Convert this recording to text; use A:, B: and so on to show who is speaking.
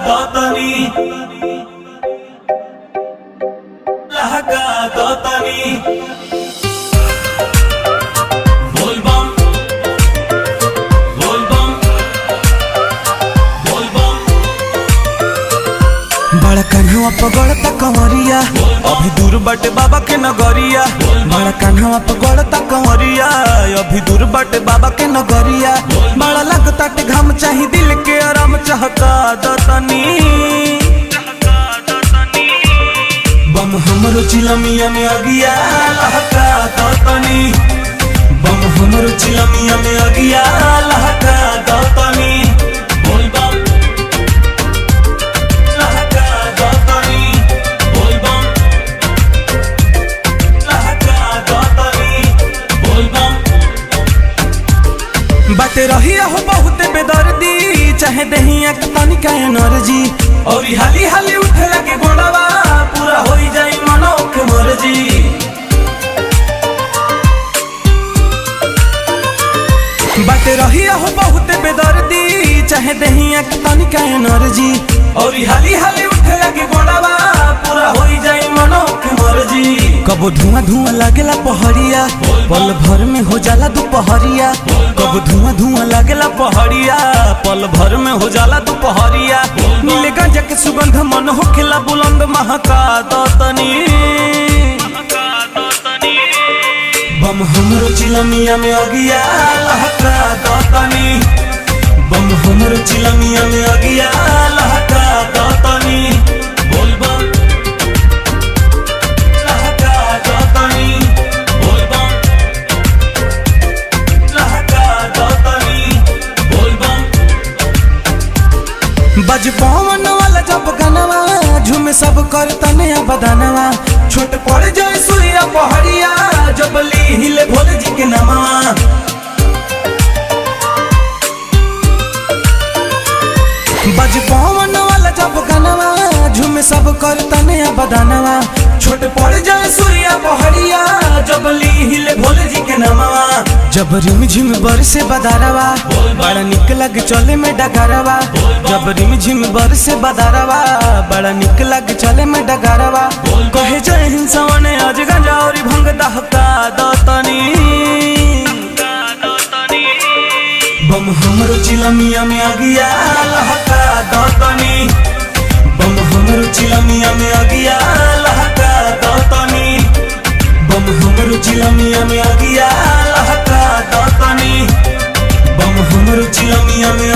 A: दोतनी लहका दोतनी बोल बम बोल बम बोल बम।
B: बड़ा कन्हवा पगड़ता कंवरिया अभी दूर बाटे बाबा के नगरिया। बड़ा कन्हवा पगड़ता कंवरिया अभी दूर बाटे बाबा के नगरिया। बड़ा लगता टे घाम चाही दिल के आराम चाहता दतनी। बम हमरो चिलमिया में अगिया लहका दतनी। बम हमरो चिलमिया में अगिया लहका दतनी।
A: बोल बम लहका दोतनी बोल बम लहका दोतनी बोल बम।
B: बाटे रही हो बहुत बेदर्दी चाहे दहिया के पानी का एनर्जी।
A: और हाली हाली उठे लगे गोड़वा पूरा हो जाई मनो के मर्जी।
B: बाटे रही हो बहुत बेदर्दी चाहे दहिया के पानी का एनर्जी।
A: और हाली हाली उठे लगे गोड़वा पूरा हो जाई मनो के मर्जी।
B: कबो धुआं धुआं लागेला पहड़िया पल भर में हो जाला दोपहरिया। कबो धुआं धुआं लागेला पहड़िया पल भर में हो जाला दोपहरिया। नीले गांजा के सुगंध मन होखेला बुलंद महका दतनी। बम हमरो चिलमिया में अगिया लहका दतनी। बम हमरो चिलमिया में अगिया लहका दतनी।
A: बोल बम लहका दोतनी बोल बम लहका दोतनी बोल बम।
B: बज पवन वाला जब गनवा झूमे सब कर तने बदनवा। छोट पड़ जाए सुइया पहड़िया जब ली हिले भोले जी के नमवा। बज पवन वाला जब गनवा झूमे सब कर तने बदनवा। छोट पड़ जाए सुइया पहड़िया जब ली हिले भोले जी के नमवा। जब रिम झिम बरसे बदारवा बड़ा निक लगे चले में डगरवा। जब रिम झिम बरसे बदारवा बड़ा निक लगे चले में डगरवा। कहे जय हिंद सवने आज गंजा और भंग दहका दतनी। बम हमरो चिलमिया में अगिया लहका दतनी। बम हमरो चिलमिया में अगिया लहका दतनी। बम हमरो चिलमिया में अगिया लहका दतनी। बम हमरो चिलमिया में